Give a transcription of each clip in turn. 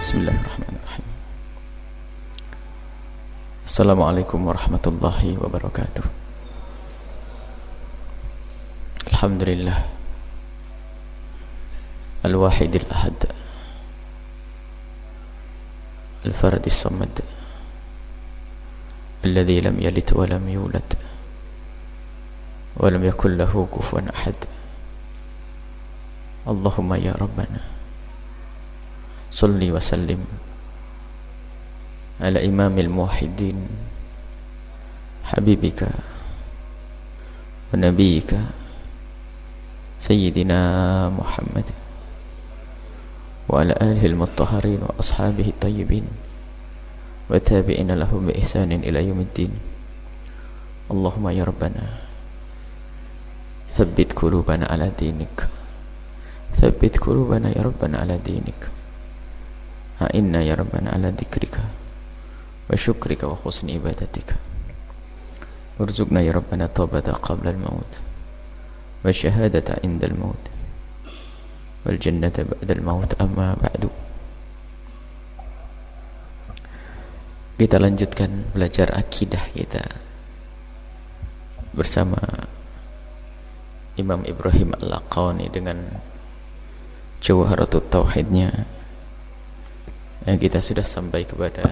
Bismillahirrahmanirrahim. Assalamualaikum warahmatullahi wabarakatuh. Alhamdulillah Al-Wahidil Ahad Al-Faradis Samad Alladhi lam yalid wa lam yulad wa lam yakul lahu kufuwan ahad. Allahumma ya Rabbana salli wa sallim ala imamil muwahhidin habibika wa nabiyika sayyidina Muhammad wa ala alihi al-mutahharin wa ashabihi at-tayyibin wa tabi'ina lahum bi ihsanin ila yaumiddin. Allahumma ya Rabbana thabbit qulubana ala dinik, thabbit qulubana ya Rabbana ala dinik. Inna ya Rabbana ala dzikrika wa syukrika wa husni ibadatika. Warzuqna ya Rabbana taubata qabla al-maut wa syahadata inda al-maut wal jannata ba'da al-maut. Amma ba'du. Kita lanjutkan belajar akidah kita bersama Imam Ibrahim Al-Laqani dengan Jawharatut Tauhidnya. Kita sudah sampai kepada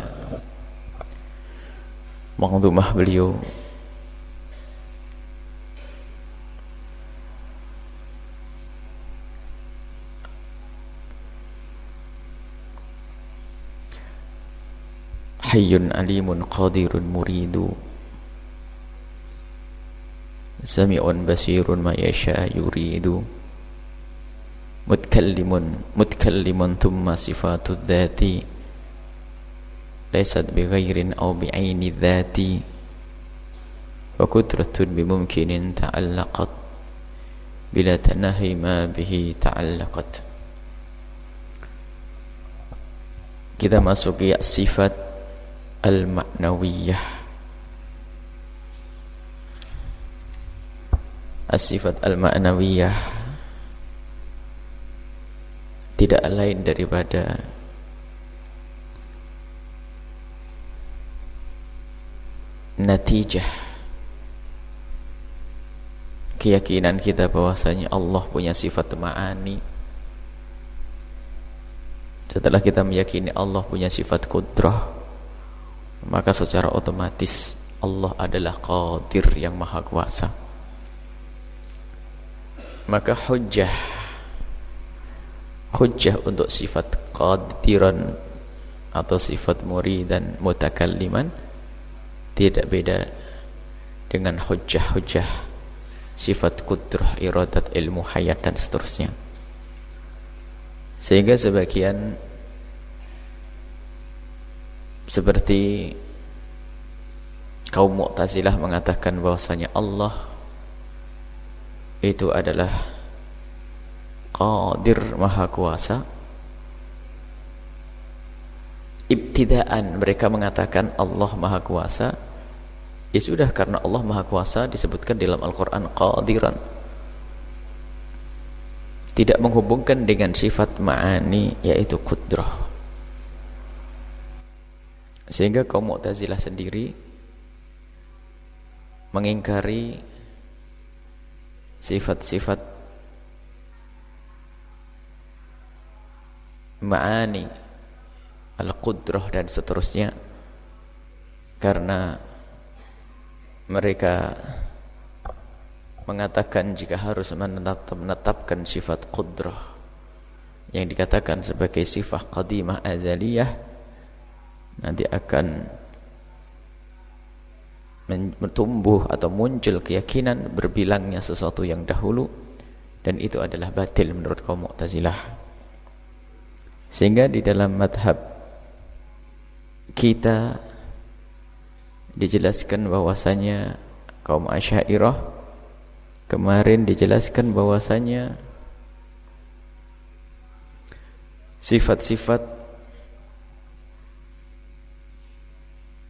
maqdumah beliau Hayyun alimun qadirun muridu sami'un basirun ma yasha yuridu mutkallimun thumma sifatud dhati laysat bighairin aw bi'aini dhati wa qudratun bimumkinin ta'allaqat bila tanahi ma bihi ta'allaqat. Kita masuki sifat al-ma'nawiyah. As-sifat al-ma'nawiyah tidak lain daripada natijah keyakinan kita bahwasanya Allah punya sifat ma'ani. Setelah kita meyakini Allah punya sifat qudrah, maka secara otomatis Allah adalah qadir yang maha kuasa. Maka hujjah untuk sifat qadiran atau sifat muridan mutakalliman tidak beda dengan hujjah sifat qudrah, iradat, ilmu, hayat dan seterusnya. Sehingga sebagian seperti kaum Mu'tazilah mengatakan bahwasanya Allah itu adalah Qadir maha kuasa. Ibtidaan mereka mengatakan Allah maha kuasa, ya sudah, karena Allah maha kuasa disebutkan dalam Al-Quran Qadiran, tidak menghubungkan dengan sifat ma'ani yaitu qudrah. Sehingga kaum Mu'tazilah sendiri mengingkari sifat-sifat ma'ani, al-qudrah dan seterusnya, karena mereka mengatakan jika harus menetapkan sifat qudrah yang dikatakan sebagai sifat qadimah azaliyah, nanti akan tumbuh atau muncul keyakinan berbilangnya sesuatu yang dahulu, dan itu adalah batil menurut kaum Mu'tazilah. Sehingga di dalam madhab kita dijelaskan bahwasanya kaum Asy'ariyah kemarin dijelaskan bahwasanya sifat-sifat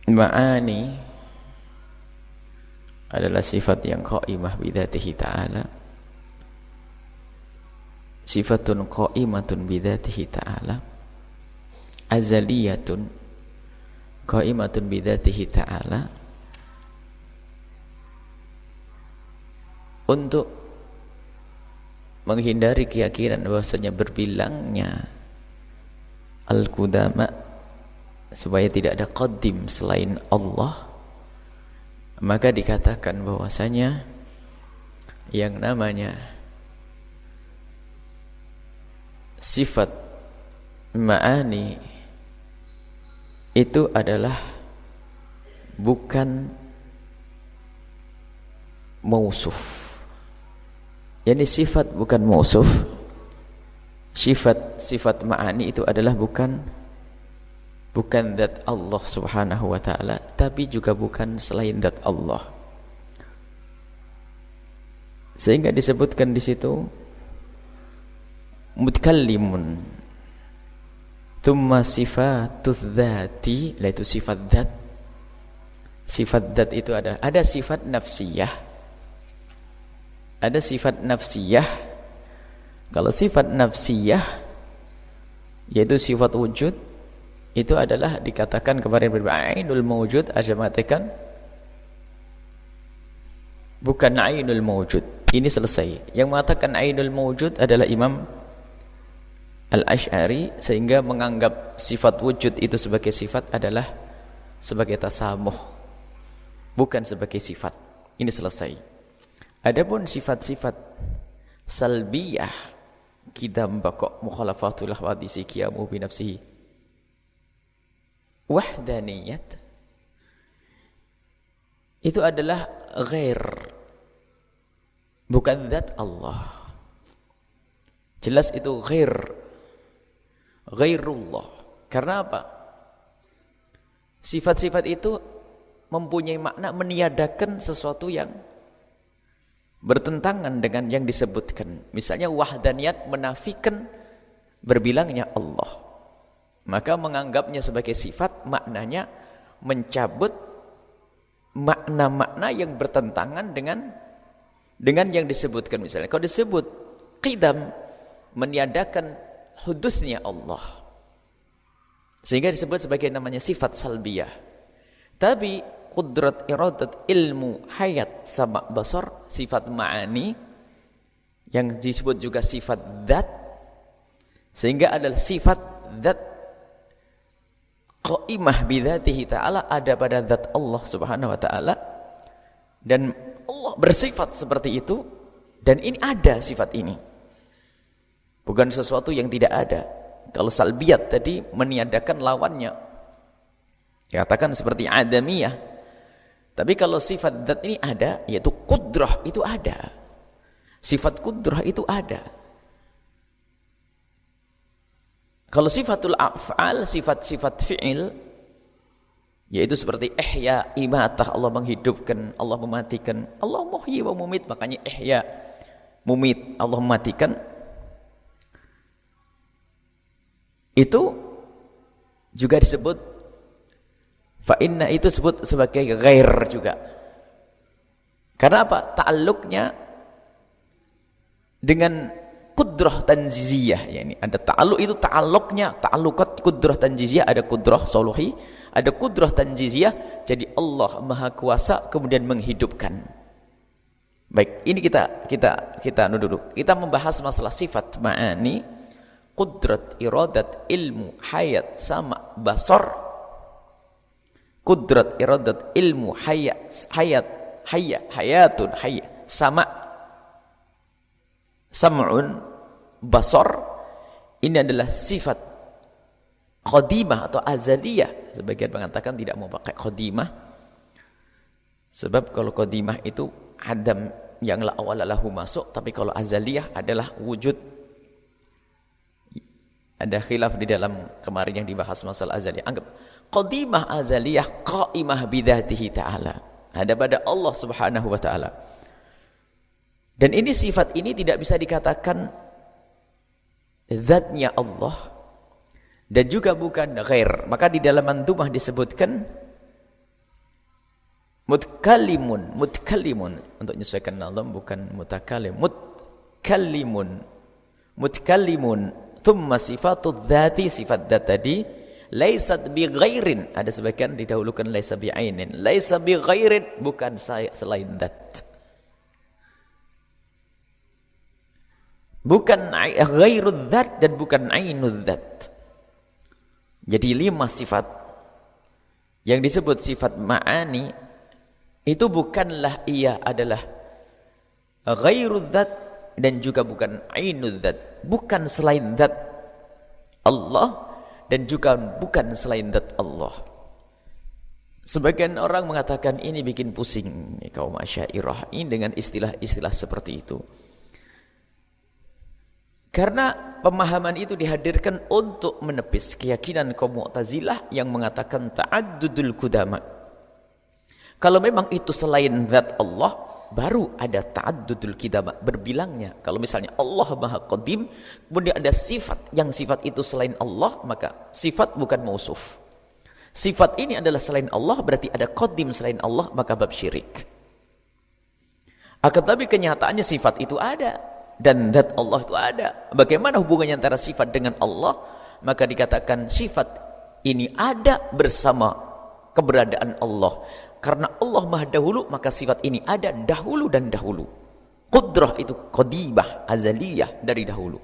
ma'ani adalah sifat yang qaimah bidzatihi ta'ala, sifatun qaimatun bidzatihi ta'ala, azaliyatun qaimatun bidzatihi ta'ala, untuk menghindari keyakinan bahwasanya berbilangnya al-qudama, supaya tidak ada qadim selain Allah, maka dikatakan bahwasanya yang namanya sifat ma'ani itu adalah bukan mausuf. Yani sifat bukan mausuf. Sifat ma'ani itu adalah bukan zat Allah Subhanahu wa taala, tapi juga bukan selain zat Allah. Sehingga disebutkan di situ mutakallimun, thumma sifatuz dzati, yaitu sifat zat. Sifat zat itu ada sifat nafsiyah, ada sifat nafsiyah. Kalau sifat nafsiyah yaitu sifat wujud, itu adalah dikatakan kemarin ainul mawjud, ada mengatakan bukan ainul mawjud. Ini selesai. Yang mengatakan ainul mawjud adalah Imam Al-Asy'ari, sehingga menganggap sifat wujud itu sebagai sifat adalah sebagai tasamuh, bukan sebagai sifat. Ini selesai. Adapun sifat-sifat salbiyah, kidam baqo mukhalafatul hawadisi qiyamu bi nafsihi, wahdaniyat, itu adalah ghair, bukan zat Allah. Jelas itu ghairullah. Karena apa? Sifat-sifat itu mempunyai makna meniadakan sesuatu yang bertentangan dengan yang disebutkan. Misalnya wahdaniyat menafikan berbilangnya Allah, maka menganggapnya sebagai sifat, maknanya mencabut makna-makna yang bertentangan dengan yang disebutkan. Misalnya kalau disebut qidam, meniadakan hudusnya Allah, sehingga disebut sebagai namanya sifat salbiyah. Tapi qudrat, iradat, ilmu, hayat, sama, basar, sifat ma'ani yang disebut juga sifat dzat, sehingga adalah sifat dzat qaimah bidzatihi ta'ala, ada pada zat Allah Subhanahu wa taala, dan Allah bersifat seperti itu, dan ini ada sifat ini, bukan sesuatu yang tidak ada. Kalau salbiyat tadi meniadakan lawannya, katakan seperti adamiyah. Tapi kalau sifat zat ini ada, yaitu kudrah, itu ada. Sifat kudrah itu ada. Kalau sifatul af'al, sifat-sifat fi'il, yaitu seperti ihya, imatah, Allah menghidupkan, Allah mematikan, Allah muhyi wa mumit, makanya ihya, mumit, Allah mematikan. Itu juga disebut fa'inna, itu sebut sebagai ghair juga. Karena apa? Ta'alluqnya dengan kudrah tanziziyah. Yani ada ta'alluq, itu ta'alluqnya, ta'alluqat kudrah tanziziyah, ada kudrah soluhi, ada kudrah tanziziyah. Jadi Allah Maha Kuasa kemudian menghidupkan. Baik, ini kita dulu. Kita membahas masalah sifat ma'ani, kudrat, iradat, ilmu, hayat, sama, basar. Kudrat, iradat, ilmu, hayatun, sama, sam'un, basar. Ini adalah sifat qadimah atau azaliyah. Sebagian mengatakan tidak mau pakai qadimah, sebab kalau qadimah itu adam yang la awala lahu masuk, tapi kalau azaliyah adalah wujud. Ada khilaf di dalam kemarin yang dibahas masalah azaliyah. Anggap qadimah azaliyah qaimah bidzatihi ta'ala, ada pada Allah Subhanahu wa taala. Dan ini sifat ini tidak bisa dikatakan zatnya Allah, dan juga bukan ghair. Maka di dalam mandumah disebutkan mutkallimun, untuk menyesuaikan nazam, bukan mutakallim, mutkallimun, thumma sifatud dzati, sifat dzat tadi, Laisat bi ghairin, ada sebagian didahulukan laisa bi ainin. Laisa bi ghairin, bukan selain zat. Bukan ghairul zat dan bukan ainul zat. Jadi 5 sifat yang disebut sifat ma'ani itu bukanlah ia adalah ghairul zat dan juga bukan ainul zat, bukan selain zat Allah dan juga bukan selain zat Allah. Sebagian orang mengatakan ini bikin pusing kaum Asy'ariyah ini dengan istilah-istilah seperti itu. Karena pemahaman itu dihadirkan untuk menepis keyakinan kaum Mu'tazilah yang mengatakan ta'addudul qudama. Kalau memang itu selain zat Allah, baru ada ta'addudul qudama, berbilangnya. Kalau misalnya Allah Maha Qadim, kemudian ada sifat, yang sifat itu selain Allah, maka sifat bukan mausuf. Sifat ini adalah selain Allah, berarti ada qadim selain Allah, maka bab syirik. Akan tapi kenyataannya sifat itu ada. Dan zat Allah itu ada. Bagaimana hubungannya antara sifat dengan Allah? Maka dikatakan sifat ini ada bersama keberadaan Allah. Karena Allah Maha Dahulu, maka sifat ini ada dahulu dan dahulu. Qudrah itu qadimah, azaliyah, dari dahulu.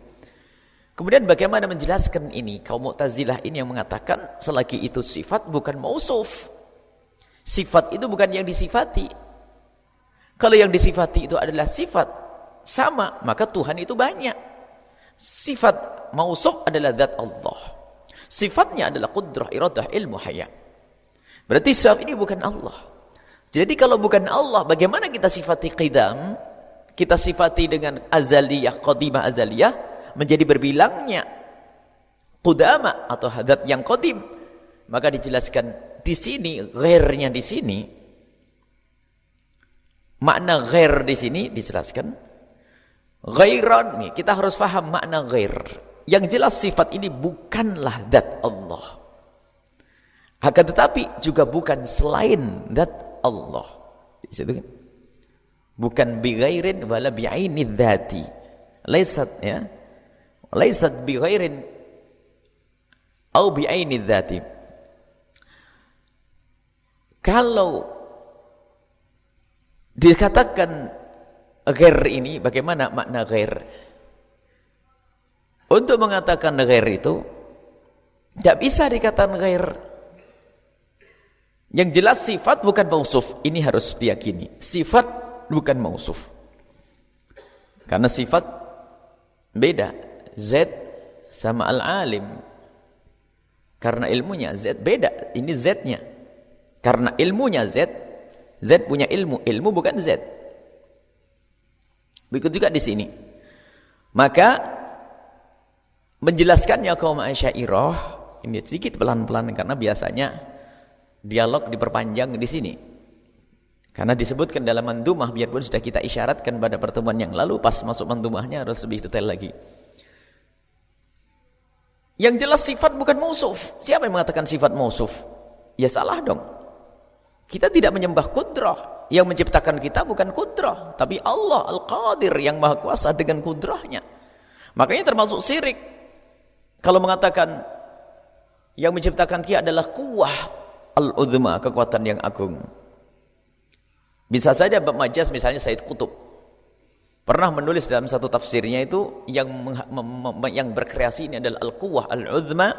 Kemudian bagaimana menjelaskan ini? Kaum Mu'tazilah ini yang mengatakan selagi itu sifat bukan mausuf. Sifat itu bukan yang disifati. Kalau yang disifati itu adalah sifat sama, maka Tuhan itu banyak. Sifat mausuf adalah zat Allah. Sifatnya adalah qudrah, iradah, ilmu, haya. Berarti sifat ini bukan Allah. Jadi kalau bukan Allah, bagaimana kita sifati qidam? Kita sifati dengan azaliyah, qadimah azaliyah, menjadi berbilangnya qudama atau zat yang qadim. Maka dijelaskan di sini, ghairnya di sini. Makna ghair di sini dijelaskan. Ghairan, nih kita harus paham makna ghair. Yang jelas sifat ini bukanlah zat Allah. Akan tetapi juga bukan selain zat Allah. Itu kan? Bukan bi ghairin wala bi aini dzati. Laisat ya. Laisat bi ghairin au bi aini dzati. Kalau dikatakan ghair ini, bagaimana makna ghair? Untuk mengatakan ghair itu tidak bisa dikatakan ghair. Yang jelas sifat bukan mausuf, ini harus diyakini. Sifat bukan mausuf. Karena sifat beda. Z sama al-alim. Karena ilmunya Z beda, ini Z-nya. Karena ilmunya Z, Z punya ilmu, ilmu bukan Z. Begitu juga di sini. Maka menjelaskannya kaum Asy'ariyah ini sedikit pelan-pelan karena biasanya dialog diperpanjang di sini. Karena disebutkan dalam mandumah, biarpun sudah kita isyaratkan pada pertemuan yang lalu, pas masuk mandumahnya harus lebih detail lagi. Yang jelas sifat bukan mausuf. Siapa yang mengatakan sifat mausuf? Ya salah dong. Kita tidak menyembah qudrah. Yang menciptakan kita bukan kudrah, tapi Allah Al-Qadir yang maha kuasa dengan kudrahnya. Makanya termasuk syirik kalau mengatakan yang menciptakan kita adalah kuwah al-udhma, kekuatan yang agung. Bisa saja bab majaz, misalnya Said Qutb pernah menulis dalam satu tafsirnya itu yang berkreasi ini adalah al-kuwah al-udhma,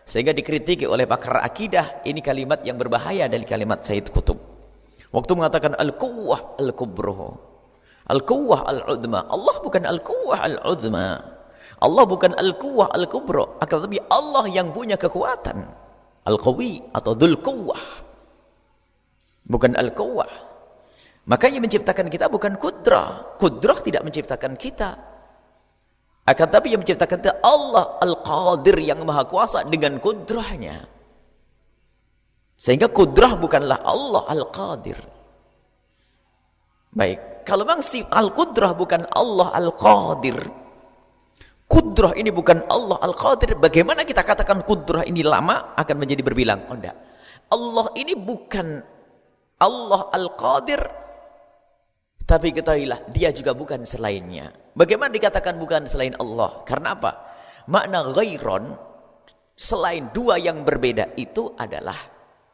sehingga dikritiki oleh pakar akidah. Ini kalimat yang berbahaya dari kalimat Said Qutb. Waktu mengatakan al-quwwah al-kubra, al-quwwah al-udma. Allah bukan al-quwwah al-udma. Allah bukan al-quwwah al-kubra. Akan tetapi Allah yang punya kekuatan. Al-qawi atau dzul quwwah. Bukan al-quwwah. Maka yang menciptakan kita bukan kudrah. Kudrah tidak menciptakan kita. Akan tetapi yang menciptakan kita Allah Al-Qadir yang maha kuasa dengan kudrahnya. Sehingga kudrah bukanlah Allah Al-Qadir. Baik, kalau memang si Al-Qudrah bukan Allah Al-Qadir, kudrah ini bukan Allah Al-Qadir, bagaimana kita katakan kudrah ini lama akan menjadi berbilang? Oh enggak, Allah ini bukan Allah Al-Qadir, tapi ketahuilah dia juga bukan selainnya. Bagaimana dikatakan bukan selain Allah? Karena apa? Makna ghairon selain dua yang berbeda itu adalah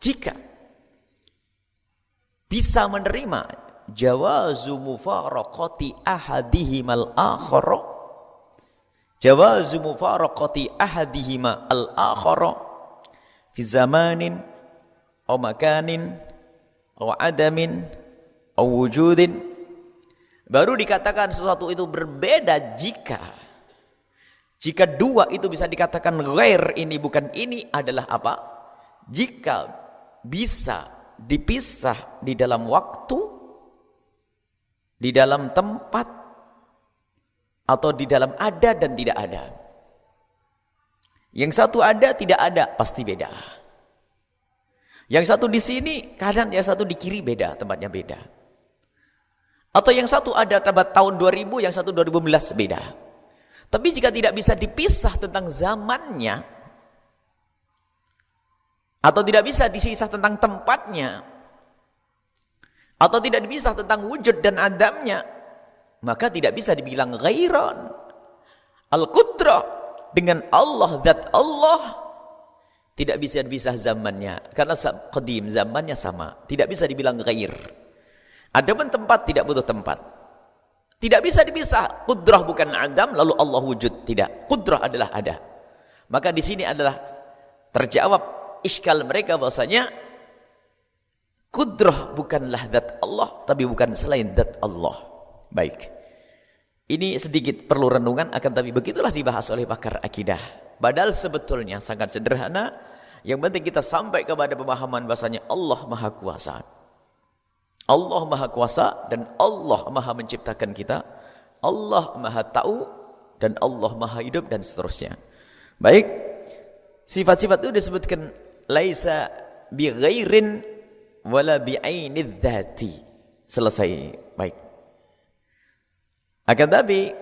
jika bisa menerima jawazu mufaraqati ahadihimal akhara, jawazu mufaraqati ahadihima al akhara fi zamanin aw makanin aw adamin aw wujudin. Baru dikatakan sesuatu itu berbeda jika dua itu bisa dikatakan ghair, ini bukan ini, adalah apa? Jika bisa dipisah di dalam waktu, di dalam tempat, atau di dalam ada dan tidak ada. Yang satu ada, tidak ada, pasti beda. Yang satu di sini, kadang yang satu di kiri beda, tempatnya beda. Atau yang satu ada tahun 2000, yang satu 2011 beda. Tapi jika tidak bisa dipisah tentang zamannya, atau tidak bisa dipisah tentang tempatnya, atau tidak dipisah tentang wujud dan adamnya, maka tidak bisa dibilang ghairan. Al-Qudrah dengan Allah, zat Allah, tidak bisa dipisah zamannya, karena qadim, zamannya sama, tidak bisa dibilang ghair. Adapun tempat tidak butuh tempat, tidak bisa dipisah. Qudrah bukan adam lalu Allah wujud, tidak. Qudrah adalah ada. Maka di sini adalah terjawab iskal mereka bahwasanya qudrah bukanlah zat Allah, tapi bukan selain zat Allah. Baik, ini sedikit perlu renungan, akan tapi begitulah dibahas oleh pakar akidah. Padahal sebetulnya sangat sederhana. Yang penting kita sampai kepada pemahaman bahwasanya Allah Maha Kuasa. Allah Maha Kuasa dan Allah Maha menciptakan kita. Allah Maha tahu dan Allah Maha hidup dan seterusnya. Baik, sifat-sifat itu disebutkan laisa bi ghairin wala bi ainidz dzati. Selesai. Baik. Akan tapi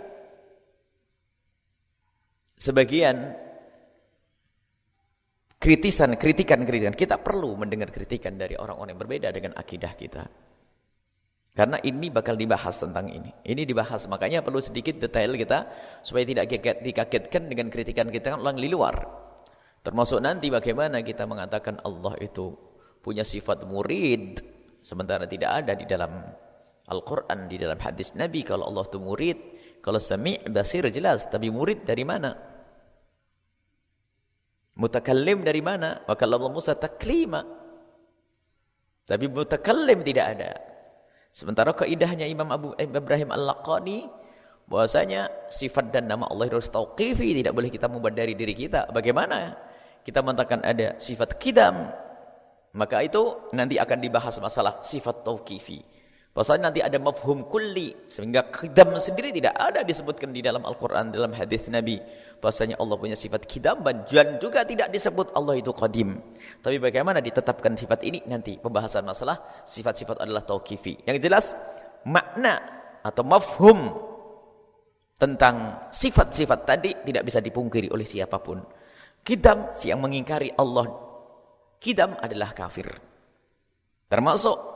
sebagian kritikan kita perlu mendengar kritikan dari orang-orang yang berbeda dengan akidah kita. Karena ini bakal dibahas tentang ini. Ini dibahas, makanya perlu sedikit detail kita supaya tidak dikagetkan dengan kritikan kita orang di luar. Termasuk nanti bagaimana kita mengatakan Allah itu punya sifat murid, sementara tidak ada di dalam Al-Quran, di dalam hadis Nabi. Kalau Allah itu murid, kalau sami' basir jelas, tapi murid dari mana? Mutakallim dari mana? Wa kallama Musa taklima. Tapi mutakallim tidak ada. Sementara kaidahnya Imam Abu Ibrahim Al-Laqani bahwasanya sifat dan nama Allah harus tauqifi, tidak boleh kita membuat dari diri kita. Bagaimana kita mengatakan ada sifat qidam? Maka itu nanti akan dibahas masalah sifat tauqifi. Bahwasanya nanti ada mafhum kulli, sehingga qidam sendiri tidak ada disebutkan di dalam Al-Qur'an, dalam hadis Nabi. Bahwasanya Allah punya sifat qidam dan juga tidak disebut Allah itu qadim. Tapi bagaimana ditetapkan sifat ini, nanti pembahasan masalah sifat-sifat adalah tauqifi. Yang jelas makna atau mafhum tentang sifat-sifat tadi tidak bisa dipungkiri oleh siapapun. Qidam, yang mengingkari Allah qidam adalah kafir. Termasuk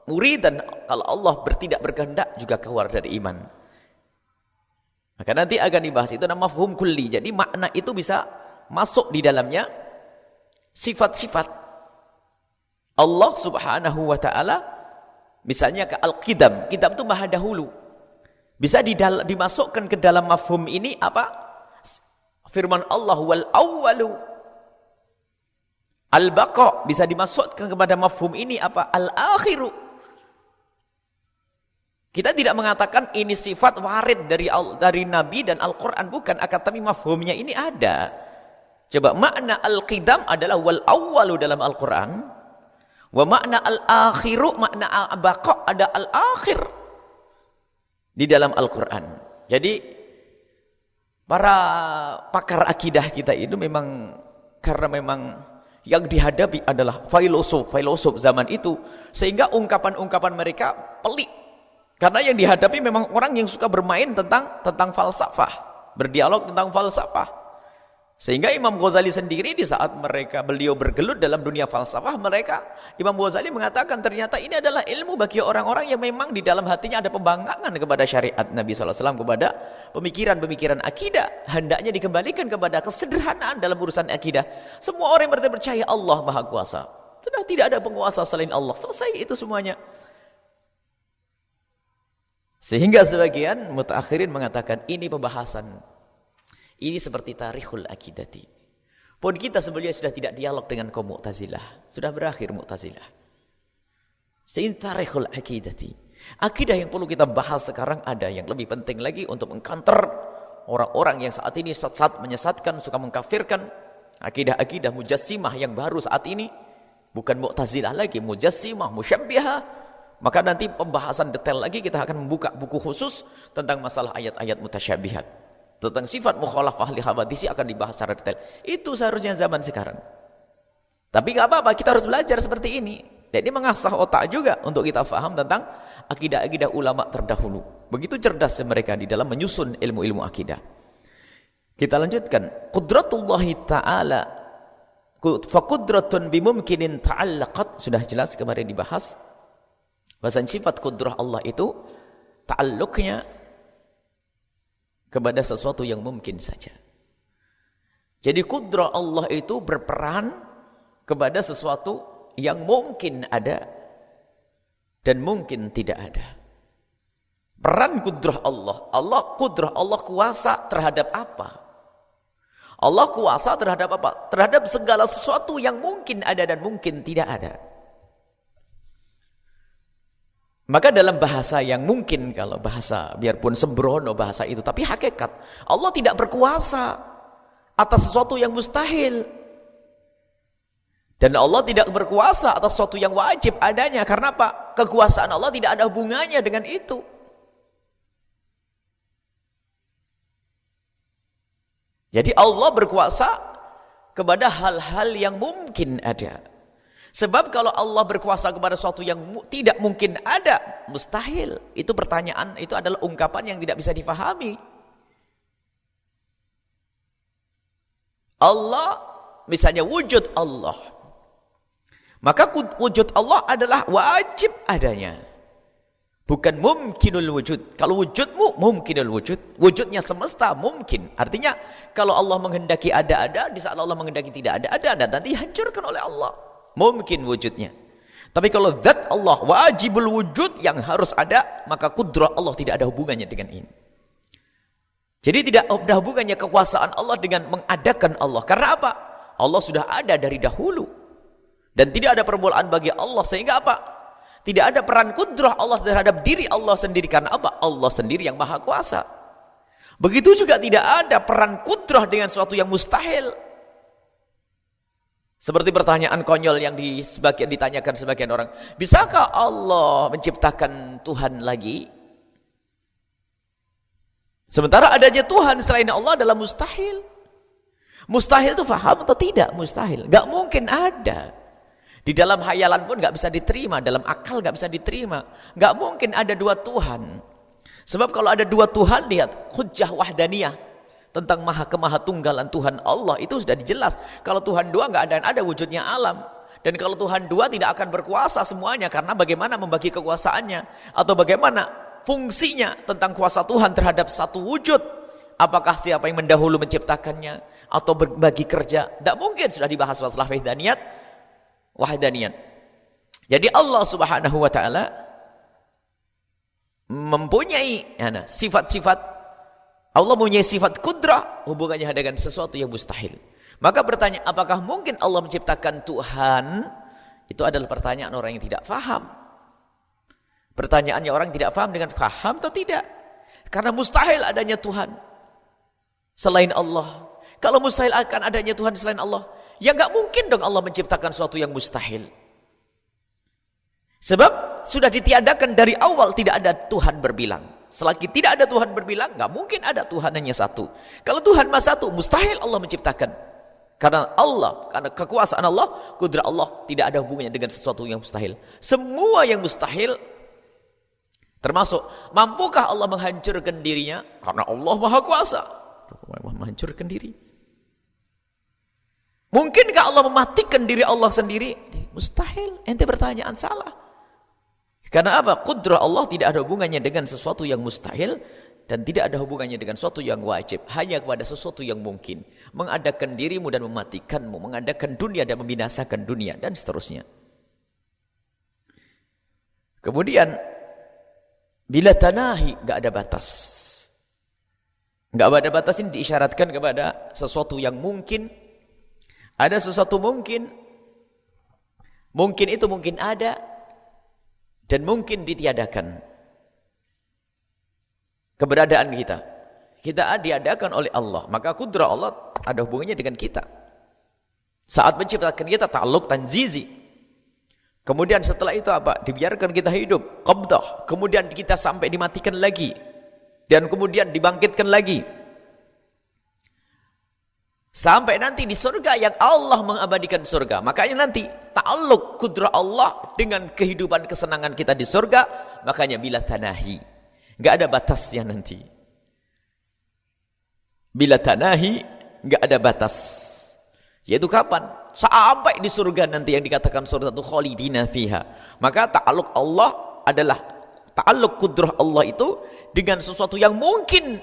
murid, dan kalau Allah tidak berkehendak juga keluar dari iman. Maka nanti akan dibahas itu nama mafhum kulli. Jadi makna itu bisa masuk di dalamnya sifat-sifat Allah Subhanahu wa taala. Misalnya ke al-qidam. Qidam itu maha dahulu. Bisa dimasukkan ke dalam mafhum ini apa? Firman Allah wal awwalu. Al-baqa bisa dimasukkan kepada mafhum ini apa? Al-akhiru. Kita tidak mengatakan ini sifat warid dari Nabi dan Al-Quran, bukan, akan tapi mafhumnya ini ada. Coba makna al-qidam adalah wal awwalu dalam Al-Quran, wa makna al-akhiru, makna al-baqa ada al-akhir di dalam Al-Quran. Jadi para pakar akidah kita itu memang karena memang yang dihadapi adalah filosof zaman itu, sehingga ungkapan-ungkapan mereka pelik. Karena yang dihadapi memang orang yang suka bermain tentang falsafah, berdialog tentang falsafah. Sehingga Imam Ghazali sendiri di saat beliau bergelut dalam dunia falsafah, Imam Ghazali mengatakan ternyata ini adalah ilmu bagi orang-orang yang memang di dalam hatinya ada pembangkangan kepada syariat Nabi SAW, kepada pemikiran-pemikiran akidah. Hendaknya dikembalikan kepada kesederhanaan dalam urusan akidah. Semua orang yang percaya Allah Maha Kuasa. Sudah tidak ada penguasa selain Allah. Selesai itu semuanya. Sehingga sebagian mutaakhirin mengatakan ini pembahasan. Ini seperti tarikhul akidati. Pun kita sebelumnya sudah tidak dialog dengan kaum Mu'tazilah. Sudah berakhir Mu'tazilah. Sehingga tarikhul akidati. Akidah yang perlu kita bahas sekarang ada yang lebih penting lagi untuk mengkanter orang-orang yang saat ini menyesatkan, suka mengkafirkan. Akidah-akidah mujassimah yang baru saat ini. Bukan Mu'tazilah lagi, mujassimah, musyabbihah. Maka nanti pembahasan detail lagi kita akan membuka buku khusus tentang masalah ayat-ayat mutasyabihat. Tentang sifat mukhalafah li hawadisi akan dibahas secara detail. Itu seharusnya zaman sekarang. Tapi nggak apa-apa, kita harus belajar seperti ini. Jadi mengasah otak juga untuk kita faham tentang akidah-akidah ulama terdahulu. Begitu cerdas mereka di dalam menyusun ilmu-ilmu akidah. Kita lanjutkan. Qudratullahi ta'ala fa qudratun bimumkinin ta'allaqat. Sudah jelas kemarin dibahas. Bahasa sifat kudrah Allah itu ta'alluqnya kepada sesuatu yang mungkin saja. Jadi kudrah Allah itu berperan kepada sesuatu yang mungkin ada dan mungkin tidak ada. Peran kudrah Allah. Kudrah Allah kuasa terhadap apa? Allah kuasa terhadap apa? Terhadap segala sesuatu yang mungkin ada dan mungkin tidak ada. Maka dalam bahasa yang mungkin, kalau bahasa biarpun sembrono bahasa itu, tapi hakikat Allah tidak berkuasa atas sesuatu yang mustahil, dan Allah tidak berkuasa atas sesuatu yang wajib adanya. Karena apa? Kekuasaan Allah tidak ada hubungannya dengan itu. Jadi Allah berkuasa kepada hal-hal yang mungkin ada. Sebab kalau Allah berkuasa kepada sesuatu yang tidak mungkin ada, mustahil. Itu pertanyaan, itu adalah ungkapan yang tidak bisa difahami. Allah, misalnya wujud Allah. Maka wujud Allah adalah wajib adanya. Bukan mumkinul wujud. Kalau wujudmu, mumkinul wujud. Wujudnya semesta, mungkin. Artinya, kalau Allah menghendaki ada, di saat Allah menghendaki tidak ada, nanti dihancurkan oleh Allah. Mungkin wujudnya. Tapi kalau zat Allah wajibul wujud yang harus ada, maka kudrah Allah tidak ada hubungannya dengan ini. Jadi tidak ada hubungannya kekuasaan Allah dengan mengadakan Allah. Karena apa? Allah sudah ada dari dahulu. Dan tidak ada permulaan bagi Allah. Sehingga apa? Tidak ada peran kudrah Allah terhadap diri Allah sendiri. Karena apa? Allah sendiri yang maha kuasa. Begitu juga tidak ada peran kudrah dengan sesuatu yang mustahil. Seperti pertanyaan konyol yang ditanyakan sebagian orang. Bisakah Allah menciptakan Tuhan lagi? Sementara adanya Tuhan selain Allah adalah mustahil. Mustahil itu faham atau tidak? Mustahil. Nggak mungkin ada. Di dalam hayalan pun nggak bisa diterima. Dalam akal nggak bisa diterima. Nggak mungkin ada dua Tuhan. Sebab kalau ada dua Tuhan, lihat. Hujjah wahdaniyah. Tentang kemahatunggalan Tuhan Allah itu sudah dijelas. Kalau Tuhan dua nggak ada wujudnya alam. Dan kalau Tuhan dua tidak akan berkuasa semuanya, karena bagaimana membagi kekuasaannya atau bagaimana fungsinya tentang kuasa Tuhan terhadap satu wujud. Apakah siapa yang mendahulu menciptakannya atau berbagi kerja? Tidak mungkin, sudah dibahas masalah wahdaniyat. Jadi Allah Subhanahu wa taala mempunyai sifat-sifat. Allah mempunyai sifat kudrah, hubungannya dengan sesuatu yang mustahil. Maka bertanya, apakah mungkin Allah menciptakan Tuhan? Itu adalah pertanyaan orang yang tidak faham. Pertanyaannya orang yang tidak faham dengan faham atau tidak? Karena mustahil adanya Tuhan selain Allah. Kalau mustahil akan adanya Tuhan selain Allah, ya nggak mungkin dong Allah menciptakan sesuatu yang mustahil. Sebab sudah ditiadakan dari awal tidak ada Tuhan berbilang. Selagi tidak ada Tuhan berbilang, nggak mungkin ada Tuhan hanya satu. Kalau Tuhan maha satu, mustahil Allah menciptakan. Karena kekuasaan Allah, kudrah Allah tidak ada hubungannya dengan sesuatu yang mustahil. Semua yang mustahil, termasuk mampukah Allah menghancurkan dirinya? Karena Allah maha kuasa. Menghancurkan diri. Mungkinkah Allah mematikan diri Allah sendiri? Mustahil. Ente pertanyaan salah. Karena apa? Qudrah Allah tidak ada hubungannya dengan sesuatu yang mustahil dan tidak ada hubungannya dengan sesuatu yang wajib. Hanya kepada sesuatu yang mungkin. Mengadakan dirimu dan mematikanmu, mengadakan dunia dan membinasakan dunia, dan seterusnya. Kemudian bila tanahi, enggak ada batas. Enggak ada batas ini diisyaratkan kepada sesuatu yang mungkin. Ada sesuatu mungkin. Mungkin itu mungkin ada dan mungkin ditiadakan. Keberadaan kita. Kita diadakan oleh Allah. Maka kudrah Allah ada hubungannya dengan kita. Saat menciptakan kita ta'alluq tanzizi. Kemudian setelah itu apa? Dibiarkan kita hidup. Qabdah. Kemudian kita sampai dimatikan lagi. Dan kemudian dibangkitkan lagi. Sampai nanti di surga yang Allah mengabadikan surga. Makanya nanti ta'alluq kudrah Allah dengan kehidupan kesenangan kita di surga. Makanya bila tanahi. Enggak ada batasnya nanti. Bila tanahi enggak ada batas. Yaitu kapan? Sampai di surga nanti yang dikatakan surga itu khalidina fiha. Maka ta'alluq Allah adalah ta'alluq kudrah Allah itu dengan sesuatu yang mungkin.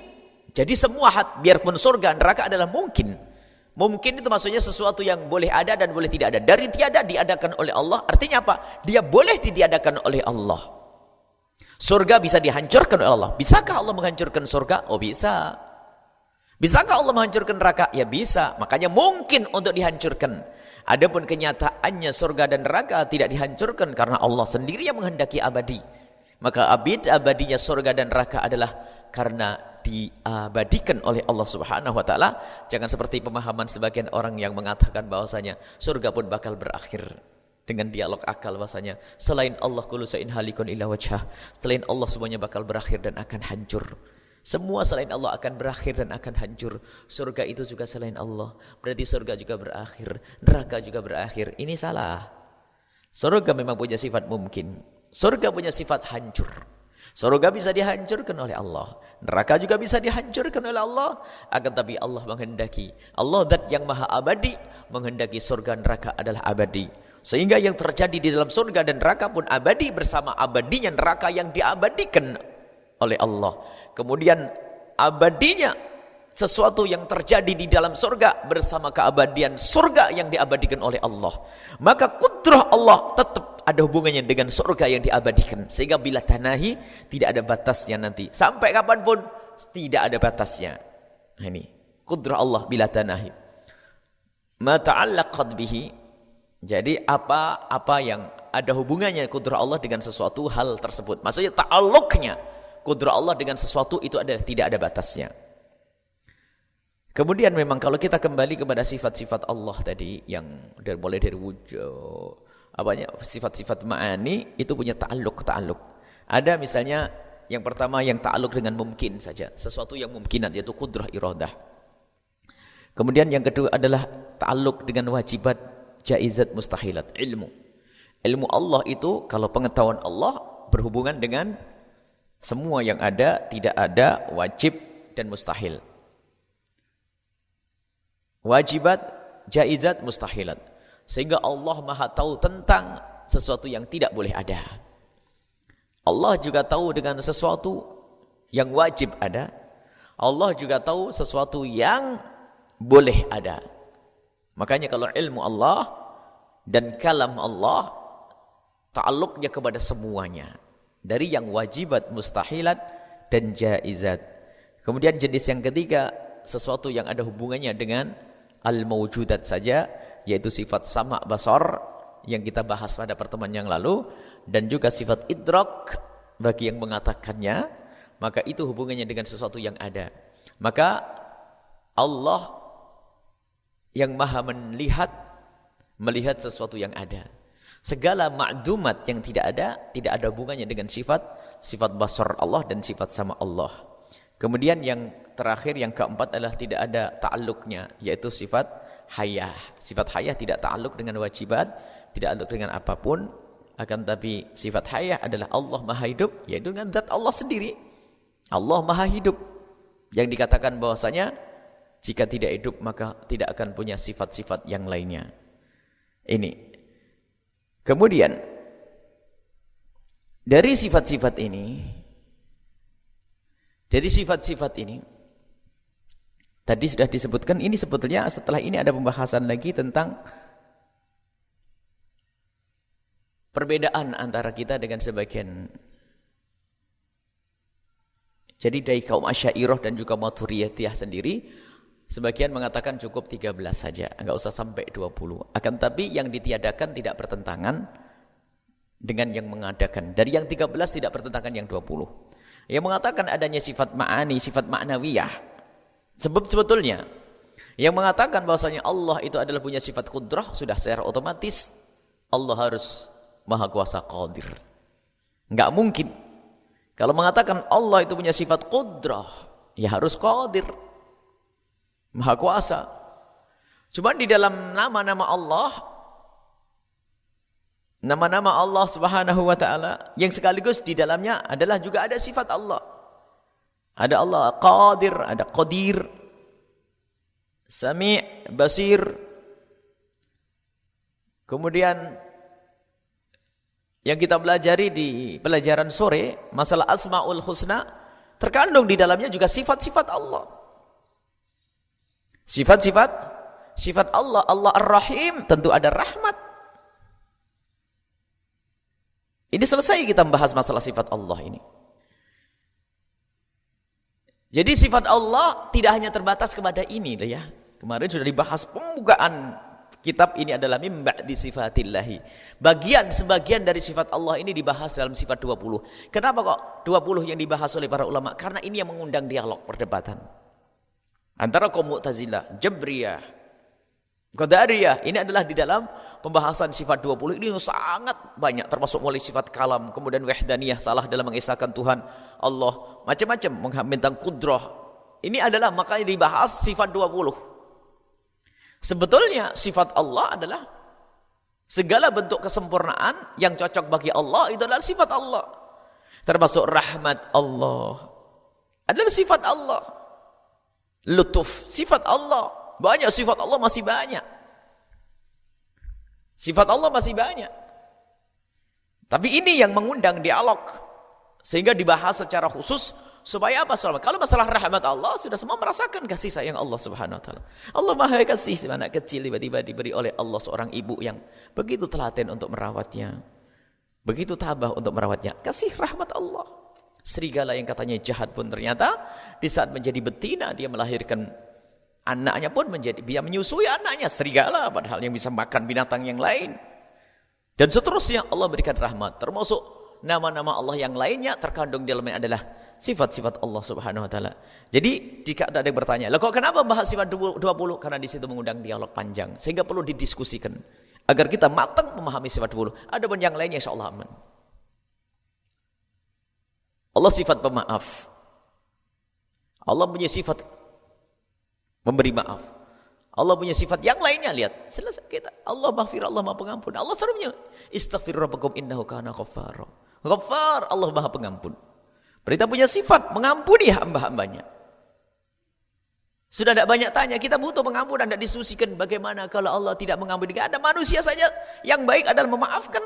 Jadi semua biarpun surga neraka adalah mungkin. Mungkin itu maksudnya sesuatu yang boleh ada dan boleh tidak ada. Dari tiada diadakan oleh Allah. Artinya apa? Dia boleh ditiadakan oleh Allah. Surga bisa dihancurkan oleh Allah. Bisakah Allah menghancurkan surga? Oh bisa. Bisakah Allah menghancurkan neraka? Ya bisa. Makanya mungkin untuk dihancurkan. Adapun kenyataannya surga dan neraka tidak dihancurkan karena Allah sendiri yang menghendaki abadi. Maka abadinya surga dan neraka adalah karena diabadikan oleh Allah Subhanahu wa taala. Jangan seperti pemahaman sebagian orang yang mengatakan bahwasanya surga pun bakal berakhir dengan dialog akal bahwasanya selain Allah kullu shay'in halikun illa wajhah. Selain Allah semuanya bakal berakhir dan akan hancur. Semua selain Allah akan berakhir dan akan hancur. Surga itu juga selain Allah. Berarti surga juga berakhir, neraka juga berakhir. Ini salah. Surga memang punya sifat mungkin. Surga punya sifat hancur. Surga bisa dihancurkan oleh Allah. Neraka juga bisa dihancurkan oleh Allah. Akan tapi Allah menghendaki. Allah zat yang maha abadi menghendaki surga neraka adalah abadi. Sehingga yang terjadi di dalam surga dan neraka pun abadi bersama abadinya neraka yang diabadikan oleh Allah. Kemudian abadinya sesuatu yang terjadi di dalam surga bersama keabadian surga yang diabadikan oleh Allah. Maka kudrah Allah tetap ada hubungannya dengan surga yang diabadikan. Sehingga bila tanahi tidak ada batasnya nanti. Sampai kapanpun tidak ada batasnya. Nah, ini kudrah Allah bila tanahi. Ma ta'allaqat bihi. Jadi apa yang ada hubungannya kudrah Allah dengan sesuatu hal tersebut. Maksudnya ta'alluqnya kudrah Allah dengan sesuatu itu adalah tidak ada batasnya. Kemudian memang kalau kita kembali kepada sifat-sifat Allah tadi yang mulai dari wujud, sifat-sifat ma'ani itu punya ta'alluq. Ada misalnya yang pertama yang ta'alluq dengan mungkin saja, sesuatu yang mungkinan yaitu kudrah iradah. Kemudian yang kedua adalah ta'alluq dengan wajibat, jaizat, mustahilat, ilmu. Ilmu Allah itu kalau pengetahuan Allah berhubungan dengan semua yang ada, tidak ada, wajib dan mustahil. Wajibat, jaizat, mustahilat. Sehingga Allah maha tahu tentang sesuatu yang tidak boleh ada. Allah juga tahu dengan sesuatu yang wajib ada. Allah juga tahu sesuatu yang boleh ada. Makanya kalau ilmu Allah dan kalam Allah ta'alluqnya kepada semuanya. Dari yang wajibat, mustahilat dan jaizat. Kemudian jenis yang ketiga, sesuatu yang ada hubungannya dengan al-mawjudat saja, yaitu sifat sama' basar yang kita bahas pada pertemuan yang lalu, dan juga sifat idrak bagi yang mengatakannya, maka itu hubungannya dengan sesuatu yang ada. Maka Allah yang maha melihat sesuatu yang ada. Segala ma'dumat yang tidak ada hubungannya dengan sifat basar Allah dan sifat sama Allah. Kemudian yang terakhir, yang keempat adalah tidak ada ta'alluqnya, yaitu sifat hayah. Sifat hayah tidak ta'alluq dengan wajibat, tidak ta'alluq dengan apapun, akan tapi sifat hayah adalah Allah maha hidup, yaitu dengan zat Allah sendiri. Allah maha hidup. Yang dikatakan bahwasanya Jika tidak hidup maka tidak akan punya sifat-sifat yang lainnya. Ini. Kemudian dari sifat-sifat ini tadi sudah disebutkan, ini sebetulnya setelah ini ada pembahasan lagi tentang perbedaan antara kita dengan sebagian. Jadi dari kaum Asy'ariyah dan juga Maturidiyah sendiri, sebagian mengatakan cukup 13 saja, enggak usah sampai 20. Akan tapi yang ditiadakan tidak bertentangan dengan yang mengadakan. Dari yang 13 tidak bertentangan yang 20. Yang mengatakan adanya sifat ma'ani, sifat ma'nawiyah. Sebab sebetulnya yang mengatakan bahwasanya Allah itu adalah punya sifat qudrah, sudah secara otomatis Allah harus maha kuasa qadir. Enggak mungkin. Kalau mengatakan Allah itu punya sifat qudrah, ya harus qadir. Maha kuasa. Cuma di dalam nama-nama Allah Subhanahu wa taala yang sekaligus di dalamnya adalah juga ada sifat Allah. Ada Allah Qadir, ada Qadir, Sami', Basir. Kemudian yang kita pelajari di pelajaran sore, masalah Asmaul Husna, terkandung di dalamnya juga sifat-sifat Allah. Sifat Allah, Allah Ar-Rahim, tentu ada rahmat. Ini selesai kita membahas masalah sifat Allah ini. Jadi sifat Allah tidak hanya terbatas kepada ini ya. Kemarin sudah dibahas pembukaan kitab ini adalah mim ba'di sifatillahi. Sebagian dari sifat Allah ini dibahas dalam sifat 20. Kenapa kok 20 yang dibahas oleh para ulama? Karena ini yang mengundang dialog perdebatan. Antara kaum Mu'tazilah, Jabriyah, Qadariyah, ini adalah di dalam pembahasan sifat 20 ini sangat banyak, termasuk mulai sifat kalam, kemudian wahdaniyah, salah dalam mengesahkan Tuhan Allah, macam-macam tentang kudrah. Ini adalah makanya dibahas sifat 20. Sebetulnya sifat Allah adalah segala bentuk kesempurnaan yang cocok bagi Allah, itu adalah sifat Allah. Termasuk rahmat Allah adalah sifat Allah. Lutuf, sifat Allah. Banyak sifat Allah, masih banyak. Sifat Allah masih banyak. Tapi ini yang mengundang dialog. Sehingga dibahas secara khusus. Supaya apa? Kalau masalah rahmat Allah, sudah semua merasakan kasih sayang Allah Subhanahu wa ta'ala. Allah maha kasih. Anak kecil tiba-tiba diberi oleh Allah seorang ibu yang begitu telaten untuk merawatnya. Begitu tabah untuk merawatnya. Kasih rahmat Allah. Serigala yang katanya jahat pun ternyata di saat menjadi betina dia melahirkan anaknya pun dia menyusui anaknya, serigala, padahal yang bisa makan binatang yang lain. Dan seterusnya Allah berikan rahmat. Termasuk nama-nama Allah yang lainnya terkandung di dalamnya adalah sifat-sifat Allah Subhanahu wa taala. Jadi jika ada yang bertanya, "Lah kok kenapa bahas sifat 20?" Karena di situ mengundang dialog panjang sehingga perlu didiskusikan agar kita matang memahami sifat 20. Adapun yang lainnya insyaallah aman. Allah sifat pemaaf. Allah punya sifat memberi maaf. Allah punya sifat yang lainnya, lihat. Selesai kita. Allah maghfir, Allah Maha Pengampun. Allah serunya, "Istaghfir rabbakum innahu kana ghaffara." Ghaffar, Allah Maha Pengampun. Berita punya sifat mengampuni hamba-hambanya. Sudah tidak banyak tanya, kita butuh pengampunan, tidak diskusikan bagaimana kalau Allah tidak mengampuni. Tidak ada manusia saja yang baik adalah memaafkan.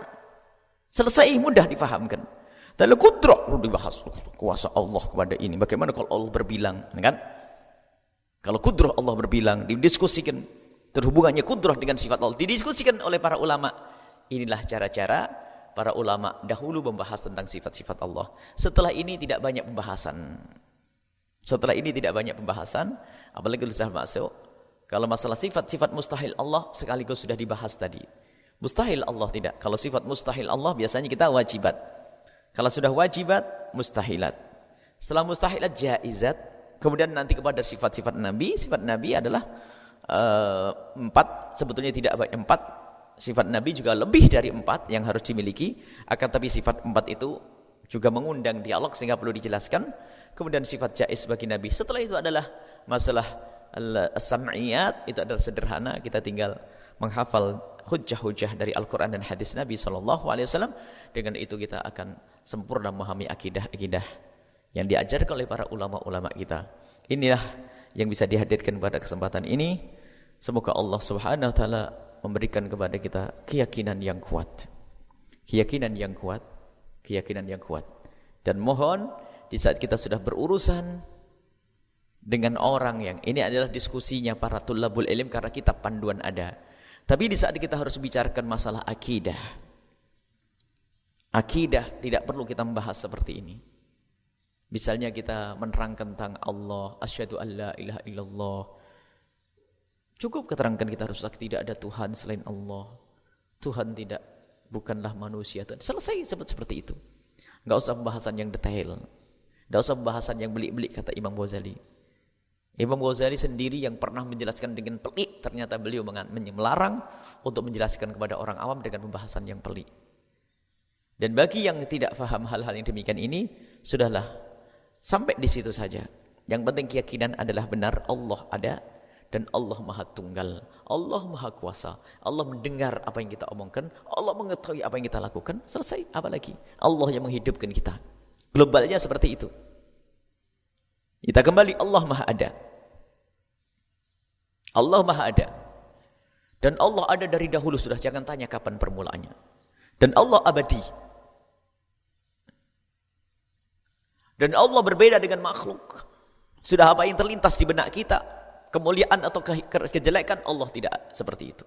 Selesai, mudah difahamkan. Lalu kudrah dibahas, kuasa Allah kepada ini. Bagaimana kalau Allah berbilang, kan? Kalau kudrah Allah berbilang, didiskusikan terhubungannya kudrah dengan sifat Allah, didiskusikan oleh para ulama. Inilah cara-cara para ulama dahulu membahas tentang sifat-sifat Allah. Setelah ini tidak banyak pembahasan. Apalagi sudah masuk. Kalau masalah sifat-sifat mustahil Allah sekaligus sudah dibahas tadi. Mustahil Allah tidak. Kalau sifat mustahil Allah biasanya kita wajibat. Kalau sudah wajibat, mustahilat. Setelah mustahilat, jaizat. Kemudian nanti kepada sifat-sifat Nabi. Sifat Nabi adalah 4. Sebetulnya tidak banyak 4. Sifat Nabi juga lebih dari 4 yang harus dimiliki. Akan tapi sifat 4 itu juga mengundang dialog sehingga perlu dijelaskan. Kemudian sifat jaiz bagi Nabi. Setelah itu adalah masalah as-sam'iyat. Itu adalah sederhana. Kita tinggal menghafal hujjah-hujjah dari Al-Quran dan hadis Nabi SAW. Dengan itu kita akan sempurna memahami akidah-akidah yang diajarkan oleh para ulama-ulama kita. Inilah yang bisa dihadirkan pada kesempatan ini. Semoga Allah Subhanahu wa taala memberikan kepada kita keyakinan yang kuat. Keyakinan yang kuat, keyakinan yang kuat. Dan mohon di saat kita sudah berurusan dengan orang yang ini adalah diskusinya para tulabul ilm karena kitab panduan ada. Tapi di saat kita harus bicarakan masalah akidah. Akidah tidak perlu kita membahas seperti ini. Misalnya kita menerangkan tentang Allah, asyhadu an la ilaha illallah. Cukup keterangkan kita harus tidak ada Tuhan selain Allah. Tuhan bukanlah manusia. Selesai seperti itu. Enggak usah pembahasan yang detail. Enggak usah pembahasan yang belik-belik kata Imam Ghazali. Imam Ghazali sendiri yang pernah menjelaskan dengan pelik, ternyata beliau melarang untuk menjelaskan kepada orang awam dengan pembahasan yang pelik. Dan bagi yang tidak faham hal-hal yang demikian ini, sudahlah sampai di situ saja. Yang penting keyakinan adalah benar Allah ada. Dan Allah Maha Tunggal, Allah Maha Kuasa, Allah mendengar apa yang kita omongkan, Allah mengetahui apa yang kita lakukan, selesai, apa lagi? Allah yang menghidupkan kita. Globalnya seperti itu. Kita kembali, Allah Maha Ada. Allah Maha Ada. Dan Allah ada dari dahulu sudah, jangan tanya kapan permulaannya. Dan Allah abadi. Dan Allah berbeda dengan makhluk. Sudah apa yang terlintas di benak kita, kemuliaan atau kejelekan, Allah tidak seperti itu.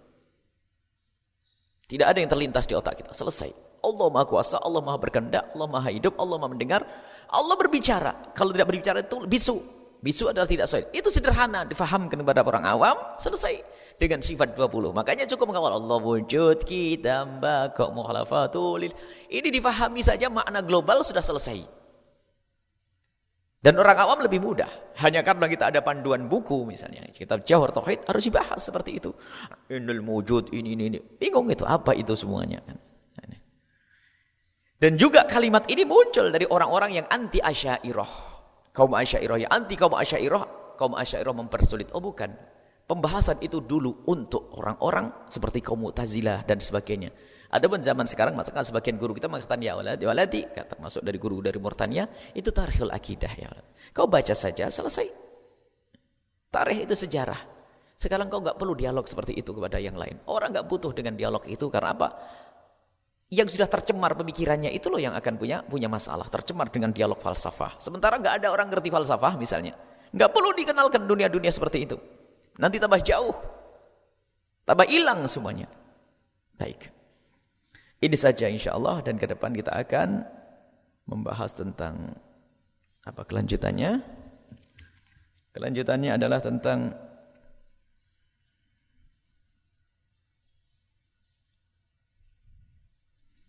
Tidak ada yang terlintas di otak kita. Selesai. Allah Maha Kuasa, Allah Maha Berkehendak, Allah Maha Hidup, Allah Maha Mendengar, Allah berbicara. Kalau tidak berbicara itu bisu. Bisu adalah tidak sesuai. Itu sederhana difahamkan kepada orang awam, selesai dengan sifat 20. Makanya cukup mengawal Allah wujud kita kok mukhalafatul. Ini difahami saja makna global sudah selesai. Dan orang awam lebih mudah. Hanya karena kita ada panduan buku misalnya. Kitab Jawhar Tauhid harus dibahas seperti itu. Innal wujud ini. Bingung itu apa itu semuanya. Dan juga kalimat ini muncul dari orang-orang yang anti Asy'ariyah. Kaum Asy'ariyah yang anti kaum Asy'ariyah. Kaum Asy'ariyah mempersulit. Oh bukan. Pembahasan itu dulu untuk orang-orang seperti kaum Mu'tazilah dan sebagainya. Adapun zaman sekarang, maka sebagian guru kita mengatakan ya waladi, termasuk dari guru dari Mauritania, itu tarikhul akidah ya waladi. Kau baca saja, selesai. Tarikh itu sejarah. Sekarang kau enggak perlu dialog seperti itu kepada yang lain. Orang enggak butuh dengan dialog itu karena apa? Yang sudah tercemar pemikirannya itu loh yang akan punya masalah, tercemar dengan dialog falsafah. Sementara enggak ada orang ngerti falsafah misalnya. Enggak perlu dikenalkan dunia-dunia seperti itu. Nanti tambah jauh. Tambah hilang semuanya. Baik. Ini saja insya Allah, dan ke depan kita akan membahas tentang apa kelanjutannya. Kelanjutannya adalah tentang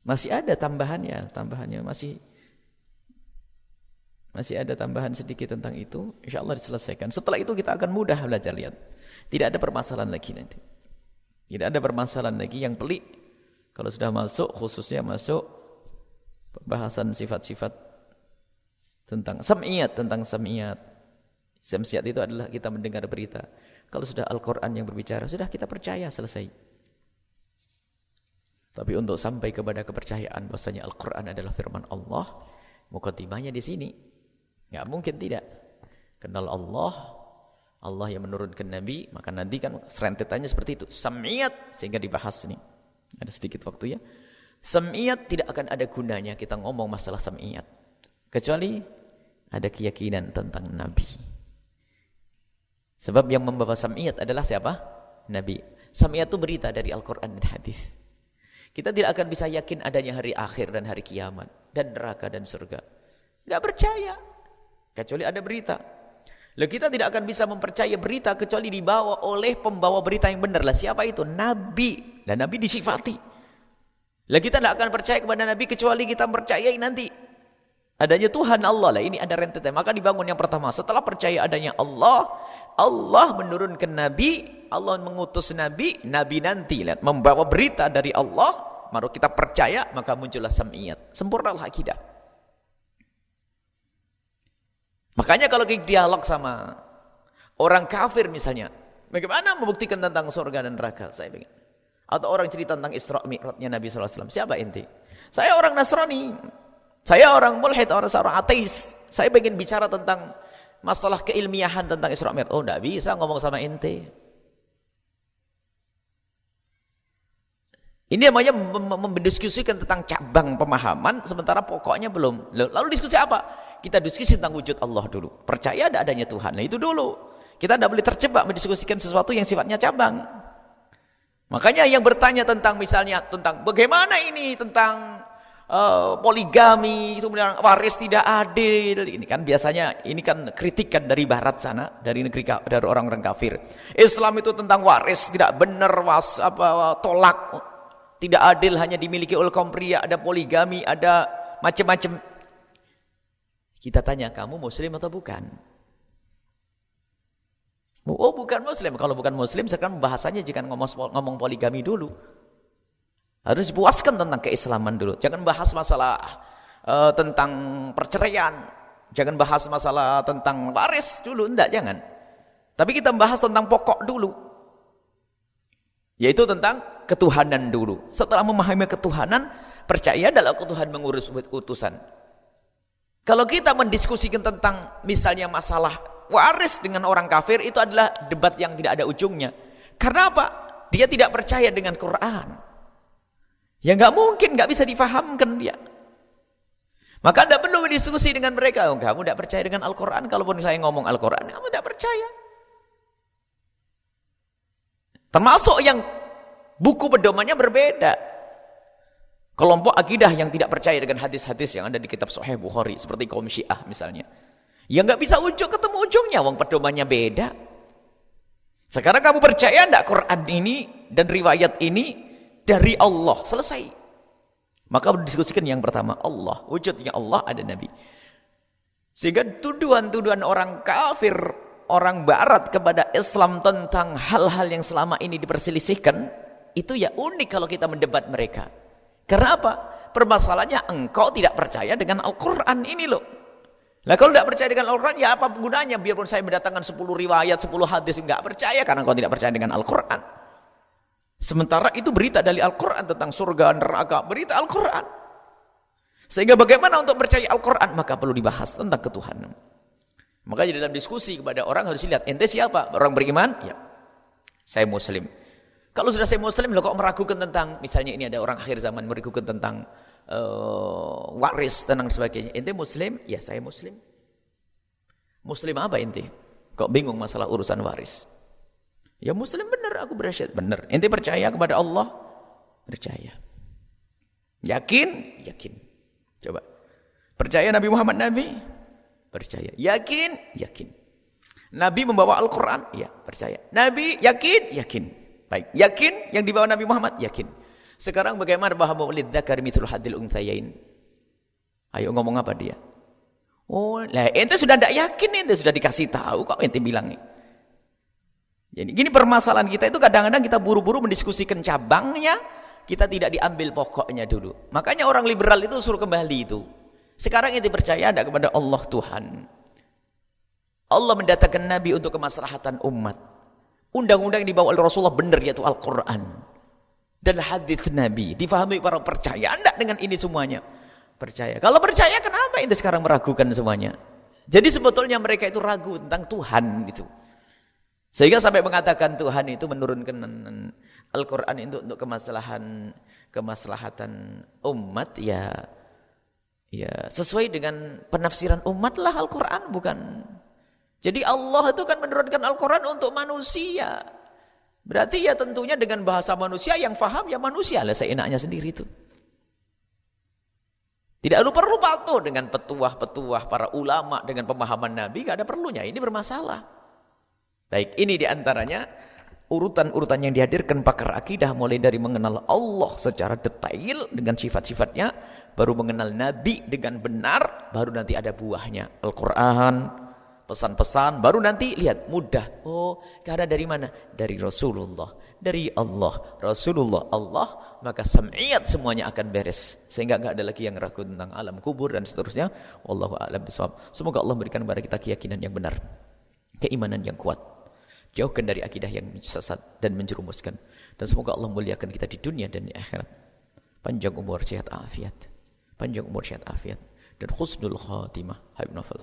masih ada tambahannya masih ada tambahan sedikit tentang itu. Insya Allah diselesaikan. Setelah itu kita akan mudah belajar, lihat. Tidak ada permasalahan lagi nanti. Tidak ada permasalahan lagi yang pelik. Kalau sudah masuk, khususnya masuk pembahasan sifat-sifat tentang sam'iyat, Sam'iyat itu adalah kita mendengar berita. Kalau sudah Al-Quran yang berbicara, sudah kita percaya, selesai. Tapi untuk sampai kepada kepercayaan bahwasanya Al-Quran adalah firman Allah, muqaddimahnya di sini. Nggak mungkin tidak. Kenal Allah yang menurunkan Nabi, maka nanti kan serentetannya seperti itu. Sam'iyat, sehingga dibahas ini. Ada sedikit waktu ya. Sam'iyat tidak akan ada gunanya kita ngomong masalah sam'iyat, kecuali ada keyakinan tentang Nabi. Sebab yang membawa sam'iyat adalah siapa? Nabi. Sam'iyat itu berita dari Al-Quran dan hadis. Kita tidak akan bisa yakin adanya hari akhir dan hari kiamat dan neraka dan surga. Enggak percaya kecuali ada berita. Lalu kita tidak akan bisa mempercayai berita kecuali dibawa oleh pembawa berita yang benar. Lah siapa itu? Nabi. Dan Nabi disifati. Lalu kita tidak akan percaya kepada Nabi kecuali kita percayai nanti adanya Tuhan Allah. Lah ini ada rentetan. Maka dibangun yang pertama. Setelah percaya adanya Allah, Allah menurunkan Nabi, Allah mengutus Nabi, Nabi nanti lihat membawa berita dari Allah, baru kita percaya, maka muncullah sam'iyat. Sempurnalah akidah. Makanya kalau kita dialog sama orang kafir misalnya, bagaimana membuktikan tentang surga dan neraka? Saya ingin. Atau orang cerita tentang Isra Mi'rajnya Nabi SAW. Siapa inti? Saya orang Nasrani. Saya orang mulhid, orang ateis. Saya ingin bicara tentang masalah keilmiahan tentang Isra Mi'raj. Oh, enggak bisa ngomong sama ente. Ini namanya mendiskusikan tentang cabang pemahaman, sementara pokoknya belum. Lalu diskusi apa? Kita diskusi tentang wujud Allah dulu. Percaya ada adanya Tuhan. Nah, itu dulu. Kita tidak boleh terjebak mendiskusikan sesuatu yang sifatnya cabang. Makanya yang bertanya tentang misalnya tentang bagaimana ini tentang poligami, kemudian waris tidak adil. Ini kan biasanya ini kan kritikan dari barat sana, dari negeri dari orang-orang kafir. Islam itu tentang waris tidak benar, tolak. Tidak adil, hanya dimiliki oleh kaum pria, ada poligami, ada macam-macam. Kita tanya, kamu muslim atau bukan? Oh, bukan muslim. Kalau bukan muslim, sekarang bahasanya jangan ngomong poligami dulu. Harus dipuaskan tentang keislaman dulu. Jangan bahas masalah tentang perceraian. Jangan bahas masalah tentang waris dulu, enggak, jangan. Tapi kita bahas tentang pokok dulu. Yaitu tentang ketuhanan dulu. Setelah memahami ketuhanan, percaya adalah Tuhan mengurus utusan. Kalau kita mendiskusikan tentang misalnya masalah waris dengan orang kafir, itu adalah debat yang tidak ada ujungnya. Karena apa? Dia tidak percaya dengan Quran. Ya nggak mungkin, nggak bisa difahamkan dia. Maka tidak perlu berdiskusi dengan mereka. Oh, kamu tidak percaya dengan Al-Quran. Kalaupun saya ngomong Al-Quran, kamu tidak percaya. Termasuk yang buku pedomannya berbeda. Kelompok akidah yang tidak percaya dengan hadis-hadis yang ada di kitab Sahih Bukhari, seperti kaum Syiah misalnya. Ya nggak bisa ketemu ujungnya, wong pedomannya beda. Sekarang kamu percaya enggak Quran ini dan riwayat ini dari Allah? Selesai. Maka berdiskusikan yang pertama, Allah. Wujudnya Allah, ada Nabi. Sehingga tuduhan-tuduhan orang kafir, orang barat kepada Islam tentang hal-hal yang selama ini diperselisihkan, itu ya unik kalau kita mendebat mereka. Karena apa? Permasalahannya engkau tidak percaya dengan Al-Quran ini loh. Nah, kalau tidak percaya dengan Al-Quran, ya apa gunanya? Biarpun saya mendatangkan 10 riwayat, 10 hadis, enggak percaya karena engkau tidak percaya dengan Al-Quran. Sementara itu berita dari Al-Quran tentang surga, neraka, berita Al-Quran. Sehingga bagaimana untuk percaya Al-Quran? Maka perlu dibahas tentang ketuhanan. Makanya dalam diskusi kepada orang harus dilihat, ente siapa? Orang beriman? Ya, saya muslim. Kalau sudah saya muslim, loh kok meragukan tentang, misalnya ini ada orang akhir zaman meragukan tentang waris dan sebagainya. Ente muslim? Ya, saya muslim. Muslim apa ente? Kok bingung masalah urusan waris? Ya muslim benar, aku bersyahadat benar. Ente percaya kepada Allah? Percaya. Yakin? Yakin. Coba. Percaya Nabi Muhammad Nabi? Percaya. Yakin? Yakin. Nabi membawa Al-Quran? Ya, percaya. Nabi yakin? Yakin. Baik. Yakin yang dibawa Nabi Muhammad? Yakin. Sekarang bagaimana bahwa lidzakari mithlul hadzil unthayain? Ayo ngomong apa dia? Oh, lah ente sudah tidak yakin, ente sudah dikasih tahu kok ente bilang nih. Jadi gini permasalahan kita itu kadang-kadang kita buru-buru mendiskusikan cabangnya, kita tidak diambil pokoknya dulu. Makanya orang liberal itu suruh kembali itu. Sekarang ente percaya tidak kepada Allah Tuhan? Allah mendatangkan Nabi untuk kemaslahatan umat. Undang-undang yang dibawa oleh Rasulullah benar, yaitu Al-Quran dan hadis Nabi. Difahami para percaya enggak dengan ini semuanya? Percaya. Kalau percaya, kenapa ente sekarang meragukan semuanya? Jadi sebetulnya mereka itu ragu tentang Tuhan itu. Sehingga sampai mengatakan Tuhan itu menurunkan Al-Quran itu untuk kemaslahatan umat, ya sesuai dengan penafsiran umat lah Al-Quran, bukan. Jadi Allah itu kan menurunkan Al-Quran untuk manusia. Berarti ya tentunya dengan bahasa manusia, yang faham ya manusia lah seenaknya sendiri itu. Tidak perlu patuh dengan petuah-petuah para ulama dengan pemahaman Nabi, gak ada perlunya. Ini bermasalah. Baik, ini diantaranya urutan-urutan yang dihadirkan pakar akidah, mulai dari mengenal Allah secara detail dengan sifat-sifatnya, baru mengenal Nabi dengan benar, baru nanti ada buahnya Al-Quran, pesan-pesan, baru nanti lihat mudah. Oh, karena dari mana? Dari Rasulullah, dari Allah, Rasulullah, Allah, maka sam'iyat semuanya akan beres, sehingga enggak ada lagi yang ragu tentang alam kubur dan seterusnya. Wallahu a'lam bishawab. Semoga Allah memberikan kepada kita keyakinan yang benar, keimanan yang kuat, jauhkan dari akidah yang sesat dan menjerumuskan, dan semoga Allah muliakan kita di dunia dan di akhirat. Panjang umur, sehat afiat, panjang umur, sehat afiat, dan husnul khatimah. Habib Nafal.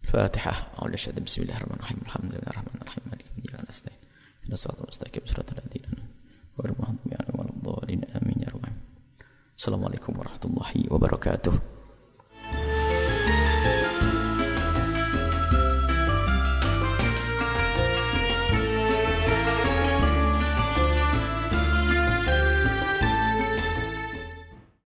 Fatihah. Bismillahirrahmanirrahim. Alhamdulillahirrahmanirrahim. Maliki yaumiddin. Nasta'in. Ihdinas siratal mustaqim. Shiratal ladzina an'amta 'alaihim ghairil maghdubi 'alaihim waladdallin. Amin ya rabbal alamin. Assalamualaikum warahmatullahi wabarakatuh.